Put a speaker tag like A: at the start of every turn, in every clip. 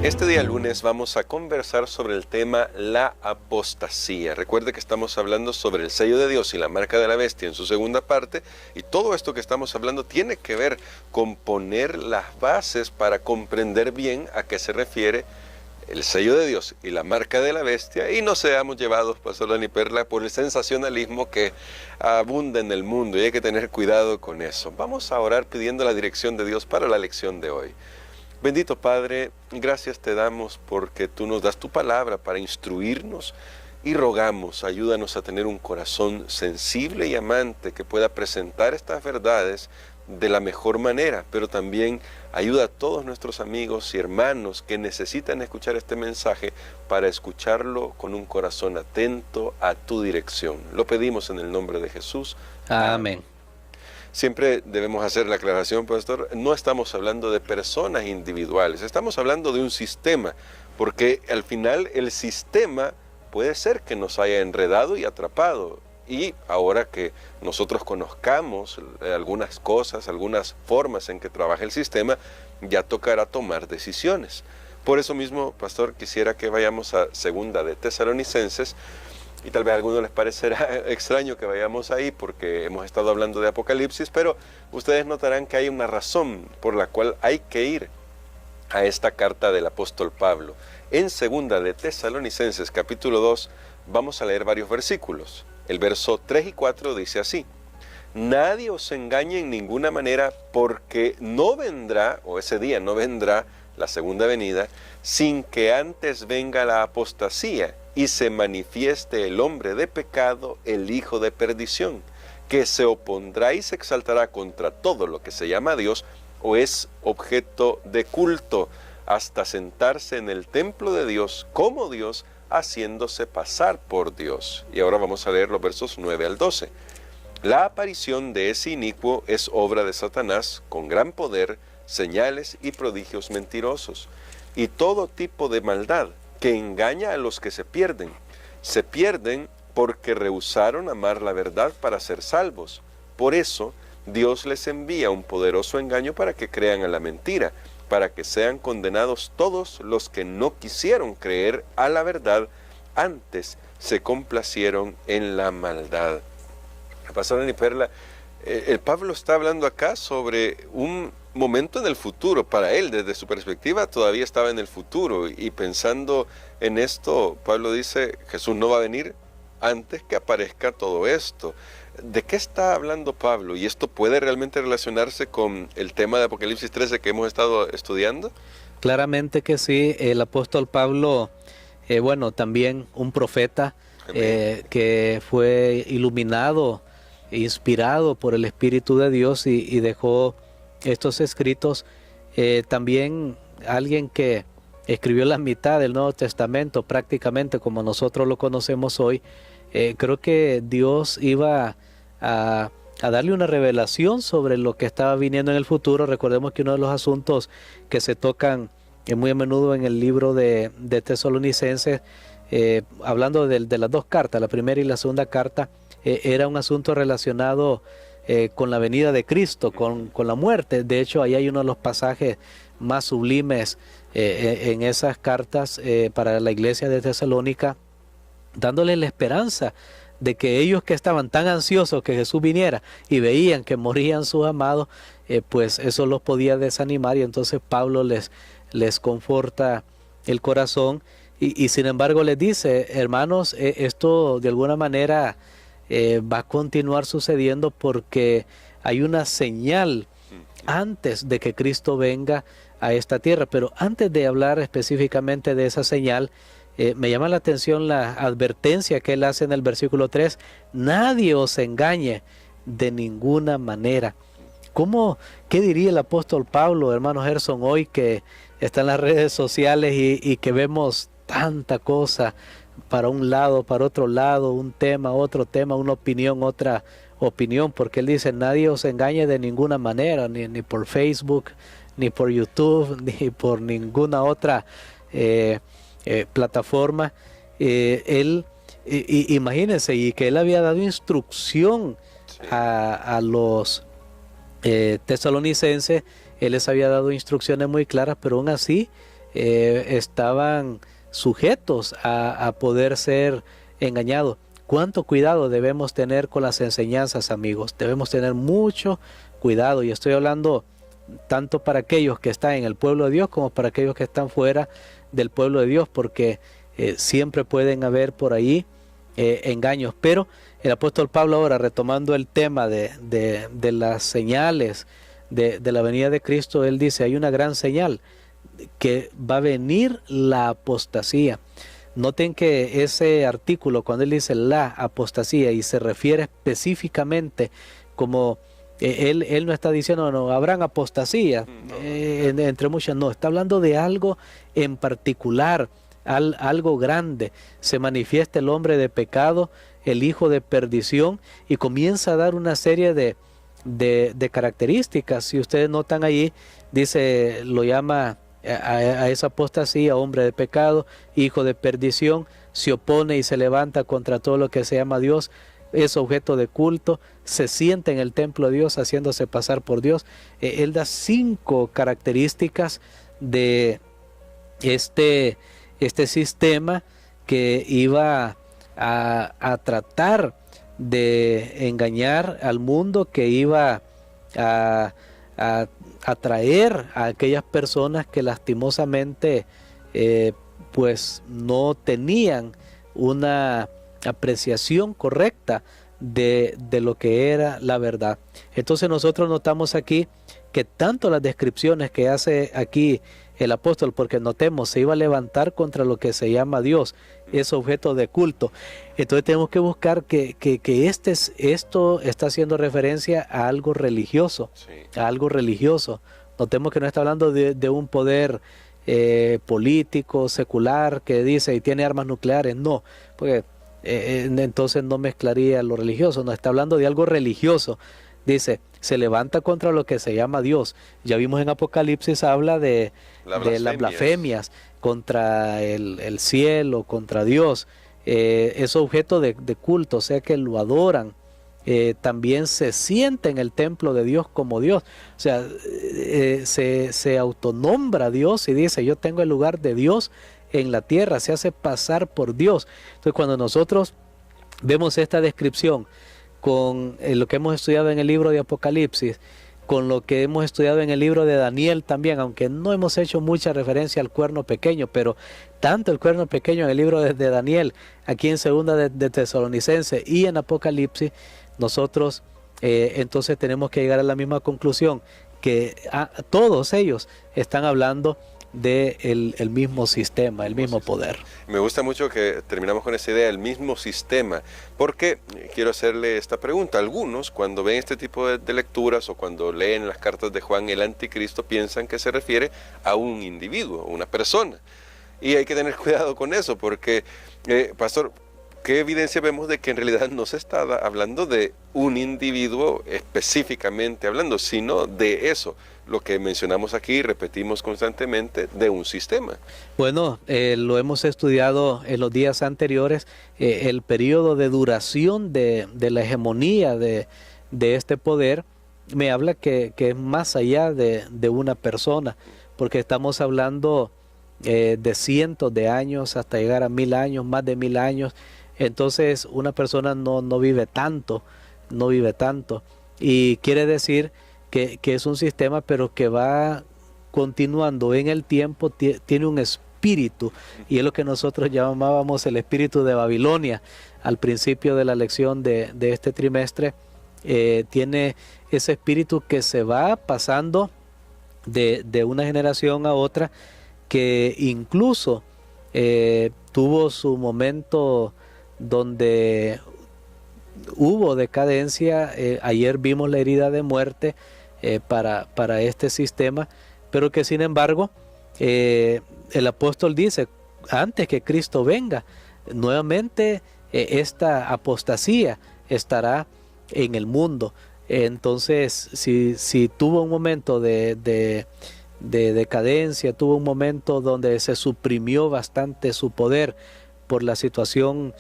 A: Este día lunes vamos a conversar sobre el tema la apostasía. Recuerde que estamos hablando sobre el sello de Dios y la marca de la bestia en su segunda parte, y todo esto que estamos hablando tiene que ver con poner las bases para comprender bien a qué se refiere el sello de Dios y la marca de la bestia, y no seamos llevados, Pastor Dani Perla, por el sensacionalismo que abunda en el mundo, y hay que tener cuidado con eso. Vamos a orar pidiendo la dirección de Dios para la lección de hoy. Bendito Padre, gracias te damos porque tú nos das tu palabra para instruirnos, y rogamos, ayúdanos a tener un corazón sensible y amante que pueda presentar estas verdades de la mejor manera, pero también ayuda a todos nuestros amigos y hermanos que necesitan escuchar este mensaje para escucharlo con un corazón atento a tu dirección. Lo pedimos en el nombre de Jesús.
B: Amén.
A: Siempre debemos hacer la aclaración, Pastor, no estamos hablando de personas individuales, estamos hablando de un sistema, porque al final el sistema puede ser que nos haya enredado y atrapado, y ahora que nosotros conozcamos algunas cosas, algunas formas en que trabaja el sistema, ya tocará tomar decisiones. Por eso mismo, Pastor, quisiera que vayamos a Segunda de Tesalonicenses. Y tal vez a algunos les parecerá extraño que vayamos ahí porque hemos estado hablando de Apocalipsis, pero ustedes notarán que hay una razón por la cual hay que ir a esta carta del apóstol Pablo. En Segunda de Tesalonicenses capítulo 2 vamos a leer varios versículos. El verso 3 y 4 dice así: nadie os engañe en ninguna manera, porque no vendrá, o ese día no vendrá, la segunda venida, sin que antes venga la apostasía y se manifieste el hombre de pecado, el hijo de perdición, que se opondrá y se exaltará contra todo lo que se llama Dios o es objeto de culto, hasta sentarse en el templo de Dios como Dios, haciéndose pasar por Dios. Y ahora vamos a leer los versos 9 al 12. La aparición de ese inicuo es obra de Satanás, con gran poder, señales y prodigios mentirosos, y todo tipo de maldad, que engaña a los que se pierden. Se pierden porque rehusaron amar la verdad para ser salvos. Por eso, Dios les envía un poderoso engaño para que crean a la mentira, para que sean condenados todos los que no quisieron creer a la verdad, antes se complacieron en la maldad. Pastor Dani Perla, el Pablo está hablando acá sobre un momento en el futuro. Para él, desde su perspectiva, todavía estaba en el futuro, y pensando en esto, Pablo dice, Jesús no va a venir antes que aparezca todo esto. ¿De qué está hablando Pablo? ¿Y esto puede realmente relacionarse con el tema de Apocalipsis 13 que hemos estado estudiando?
B: Claramente que sí. El apóstol Pablo, también un profeta que fue iluminado, inspirado por el Espíritu de Dios y dejó estos escritos. También alguien que escribió la mitad del Nuevo Testamento, prácticamente como nosotros lo conocemos hoy. Creo que Dios iba a darle una revelación sobre lo que estaba viniendo en el futuro. Recordemos que uno de los asuntos que se tocan muy a menudo en el libro de Tesalonicenses, hablando de las dos cartas, la primera y la segunda carta, era un asunto relacionado con la venida de Cristo, con la muerte. De hecho, ahí hay uno de los pasajes más sublimes en esas cartas para la iglesia de Tesalónica, dándole la esperanza de que ellos que estaban tan ansiosos que Jesús viniera y veían que morían sus amados, pues eso los podía desanimar, y entonces Pablo les conforta el corazón y sin embargo les dice: hermanos, esto de alguna manera va a continuar sucediendo porque hay una señal antes de que Cristo venga a esta tierra. Pero antes de hablar específicamente de esa señal, me llama la atención la advertencia que él hace en el versículo 3: nadie os engañe de ninguna manera. ¿Qué diría el apóstol Pablo, hermano Gerson, hoy que está en las redes sociales y que vemos tanta cosa para un lado, para otro lado, un tema, otro tema, una opinión, otra opinión? Porque él dice: nadie os engañe de ninguna manera, ni por Facebook, ni por YouTube, ni por ninguna otra plataforma. Imagínense, y que él había dado instrucción a los tesalonicenses. Él les había dado instrucciones muy claras, pero aún así estaban sujetos a poder ser engañados. ¿Cuánto cuidado debemos tener con las enseñanzas, amigos? Debemos tener mucho cuidado, y estoy hablando tanto para aquellos que están en el pueblo de Dios como para aquellos que están fuera del pueblo de Dios, porque siempre pueden haber por ahí engaños. Pero el apóstol Pablo, ahora retomando el tema de las señales de la venida de Cristo, él dice, hay una gran señal, que va a venir la apostasía. Noten que ese artículo, cuando él dice la apostasía y se refiere específicamente, como él no está diciendo, no, habrán apostasía, entre muchas, no, está hablando de algo en particular, algo grande. Se manifiesta el hombre de pecado, el hijo de perdición, y comienza a dar una serie de características. Si ustedes notan ahí, dice, lo llama a esa apostasía, hombre de pecado, hijo de perdición, se opone y se levanta contra todo lo que se llama Dios, es objeto de culto, se sienta en el templo de Dios haciéndose pasar por Dios. Él da 5 características de este sistema que iba a tratar de engañar al mundo, que iba a atraer a aquellas personas que lastimosamente pues no tenían una apreciación correcta de lo que era la verdad. Entonces nosotros notamos aquí que tanto las descripciones que hace aquí el apóstol, porque notemos, se iba a levantar contra lo que se llama Dios, es objeto de culto. Entonces tenemos que buscar que esto está haciendo referencia a algo religioso, sí, a algo religioso. Notemos que no está hablando de un poder político, secular, que dice y tiene armas nucleares, no, porque entonces no mezclaría lo religioso, no, está hablando de algo religioso. Dice, se levanta contra lo que se llama Dios. Ya vimos en Apocalipsis, habla de las blasfemias contra el cielo, contra Dios. Es objeto de culto, o sea que lo adoran. También se siente en el templo de Dios como Dios. O sea, se autonombra Dios y dice, yo tengo el lugar de Dios en la tierra, se hace pasar por Dios. Entonces cuando nosotros vemos esta descripción con lo que hemos estudiado en el libro de Apocalipsis, con lo que hemos estudiado en el libro de Daniel también, aunque no hemos hecho mucha referencia al cuerno pequeño, pero tanto el cuerno pequeño en el libro de Daniel, aquí en segunda de Tesalonicenses y en Apocalipsis, nosotros entonces tenemos que llegar a la misma conclusión, que todos ellos están hablando del mismo sistema, el mismo poder.
A: Me gusta mucho que terminamos con esa idea, el mismo sistema, porque quiero hacerle esta pregunta. Algunos, cuando ven este tipo de lecturas o cuando leen las cartas de Juan, el anticristo, piensan que se refiere a un individuo, una persona. Y hay que tener cuidado con eso, porque, pastor, ¿qué evidencia vemos de que en realidad no se está hablando de un individuo específicamente hablando, sino de eso, lo que mencionamos aquí y repetimos constantemente, de un sistema?
B: Bueno, lo hemos estudiado en los días anteriores, el periodo de duración de la hegemonía de este poder me habla que es más allá de una persona, porque estamos hablando de cientos de años hasta llegar a 1000 años, más de 1000 años. Entonces una persona no vive tanto, y quiere decir que es un sistema, pero que va continuando en el tiempo, tiene un espíritu, y es lo que nosotros llamábamos el espíritu de Babilonia al principio de la lección de este trimestre. Tiene ese espíritu que se va pasando de una generación a otra, que incluso tuvo su momento donde hubo decadencia. Ayer vimos la herida de muerte para este sistema, pero que sin embargo el apóstol dice, antes que Cristo venga, nuevamente esta apostasía estará en el mundo. Entonces, si tuvo un momento de decadencia, tuvo un momento donde se suprimió bastante su poder por la situación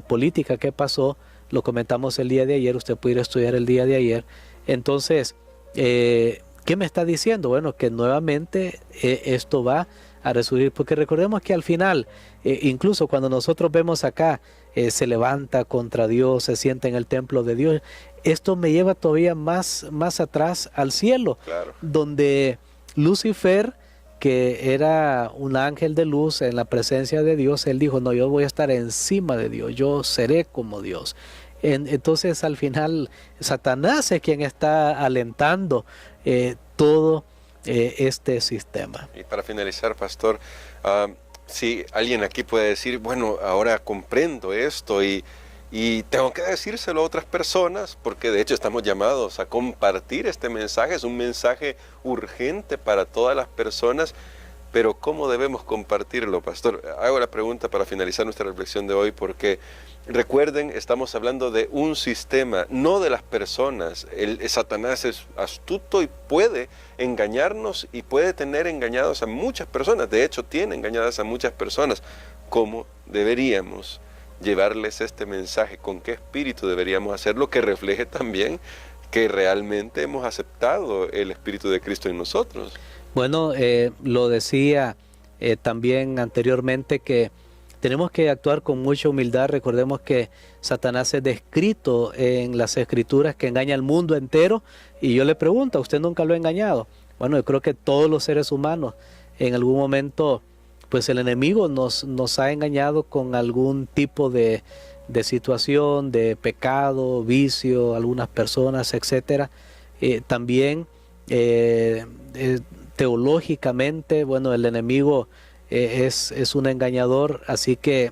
B: política que pasó, lo comentamos el día de ayer, usted puede ir a estudiar el día de ayer. Entonces, ¿qué me está diciendo? Bueno, que nuevamente esto va a resurgir, porque recordemos que al final, incluso cuando nosotros vemos acá, se levanta contra Dios, se sienta en el templo de Dios, esto me lleva todavía más atrás al cielo,
A: Claro.
B: donde Lucifer, que era un ángel de luz en la presencia de Dios, él dijo, no, yo voy a estar encima de Dios, yo seré como Dios. Entonces al final Satanás es quien está alentando todo este sistema.
A: Y para finalizar, pastor, si alguien aquí puede decir, bueno, ahora comprendo esto y tengo que decírselo a otras personas, porque de hecho estamos llamados a compartir este mensaje, es un mensaje urgente para todas las personas, pero ¿cómo debemos compartirlo, pastor? Hago la pregunta para finalizar nuestra reflexión de hoy, porque recuerden, estamos hablando de un sistema, no de las personas. Satanás es astuto y puede engañarnos y puede tener engañados a muchas personas, de hecho tiene engañadas a muchas personas. ¿Cómo deberíamos llevarles este mensaje? ¿Con qué espíritu deberíamos hacerlo que refleje también que realmente hemos aceptado el Espíritu de Cristo en nosotros?
B: Bueno, lo decía también anteriormente que tenemos que actuar con mucha humildad. Recordemos que Satanás es descrito en las Escrituras que engaña al mundo entero, y yo le pregunto, ¿a usted nunca lo ha engañado? Bueno, yo creo que todos los seres humanos en algún momento, pues el enemigo nos ha engañado con algún tipo de situación, de pecado, vicio, algunas personas, etcétera. También teológicamente, bueno, el enemigo es un engañador, así que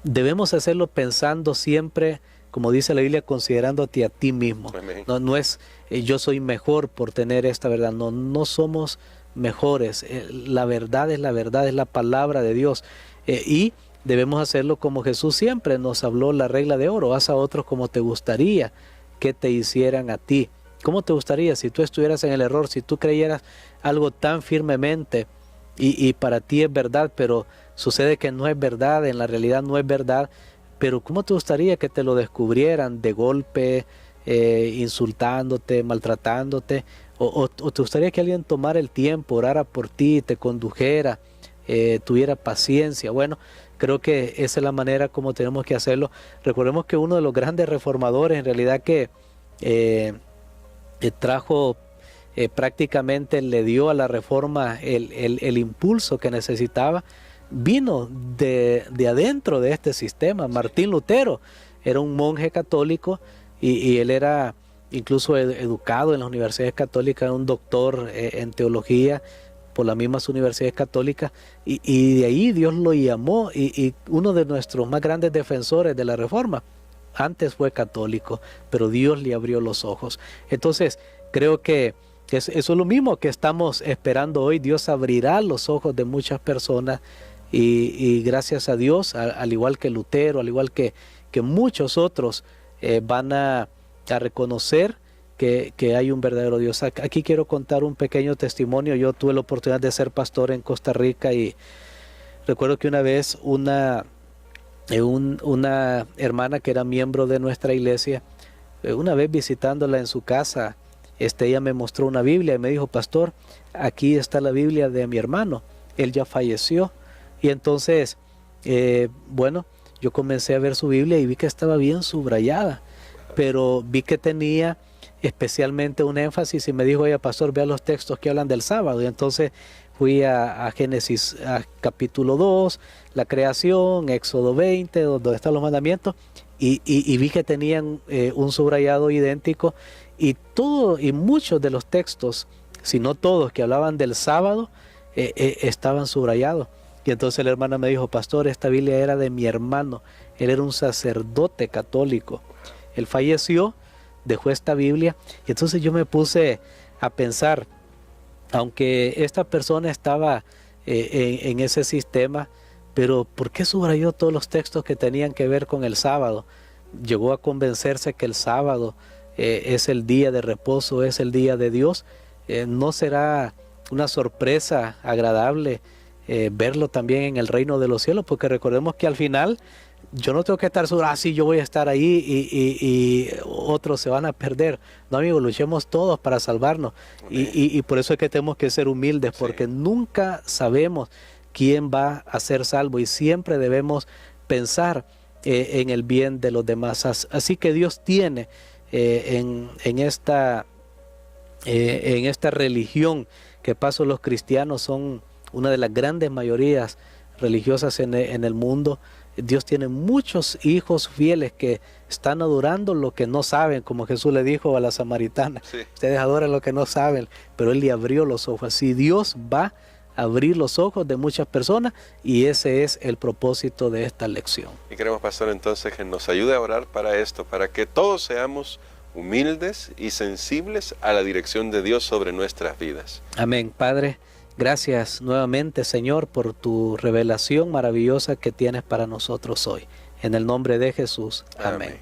B: debemos hacerlo pensando siempre, como dice la Biblia, considerándote a ti mismo. No es yo soy mejor por tener esta verdad, no somos mejores. La verdad es la palabra de Dios, y debemos hacerlo como Jesús siempre nos habló, la regla de oro: haz a otros como te gustaría que te hicieran a ti. ¿Cómo te gustaría si tú estuvieras en el error, si tú creyeras algo tan firmemente y para ti es verdad, pero sucede que no es verdad, en la realidad no es verdad? Pero ¿cómo te gustaría que te lo descubrieran de golpe, insultándote, maltratándote? O te gustaría que alguien tomara el tiempo, orara por ti, te condujera, tuviera paciencia? Bueno, creo que esa es la manera como tenemos que hacerlo. Recordemos que uno de los grandes reformadores, en realidad, que trajo prácticamente, le dio a la reforma el impulso que necesitaba, vino de adentro de este sistema. Martín Lutero era un monje católico y él era incluso educado en las universidades católicas, era un doctor en teología por las mismas universidades católicas, y de ahí Dios lo llamó, y uno de nuestros más grandes defensores de la reforma antes fue católico, pero Dios le abrió los ojos. Entonces creo que eso es lo mismo que estamos esperando hoy. Dios abrirá los ojos de muchas personas, y gracias a Dios, al igual que Lutero, al igual que muchos otros, van a reconocer que hay un verdadero Dios. Aquí quiero contar un pequeño testimonio. Yo tuve la oportunidad de ser pastor en Costa Rica, y recuerdo que una vez una hermana que era miembro de nuestra iglesia, una vez visitándola en su casa, ella me mostró una Biblia y me dijo: pastor, aquí está la Biblia de mi hermano, él ya falleció. Y entonces, bueno, yo comencé a ver su Biblia y vi que estaba bien subrayada, pero vi que tenía especialmente un énfasis, y me dijo: oye, pastor, vea los textos que hablan del sábado. Y entonces fui a Génesis, a capítulo 2, la creación, Éxodo 20, donde están los mandamientos, y vi que tenían un subrayado idéntico, y muchos de los textos, si no todos, que hablaban del sábado, estaban subrayados. Y entonces la hermana me dijo: pastor, esta Biblia era de mi hermano, él era un sacerdote católico, él falleció, dejó esta Biblia. Y entonces yo me puse a pensar, aunque esta persona estaba en ese sistema, pero ¿por qué subrayó todos los textos que tenían que ver con el sábado? Llegó a convencerse que el sábado es el día de reposo, es el día de Dios. ¿No será una sorpresa agradable verlo también en el reino de los cielos? Porque recordemos que al final yo no tengo que estar seguro, sí, yo voy a estar ahí y otros se van a perder. No, amigo, luchemos todos para salvarnos. Y por eso es que tenemos que ser humildes, porque nunca sabemos quién va a ser salvo y siempre debemos pensar en el bien de los demás. Así que Dios tiene en esta religión que paso los cristianos son una de las grandes mayorías religiosas en el mundo. Dios tiene muchos hijos fieles que están adorando lo que no saben, como Jesús le dijo a la samaritana. Ustedes adoran lo que no saben, pero Él le abrió los ojos. Así Dios va a abrir los ojos de muchas personas y ese es el propósito de esta lección.
A: Y queremos, pastor, entonces que nos ayude a orar para esto, para que todos seamos humildes y sensibles a la dirección de Dios sobre nuestras vidas.
B: Amén. Padre, gracias nuevamente, Señor, por tu revelación maravillosa que tienes para nosotros hoy. En el nombre de Jesús. Amén.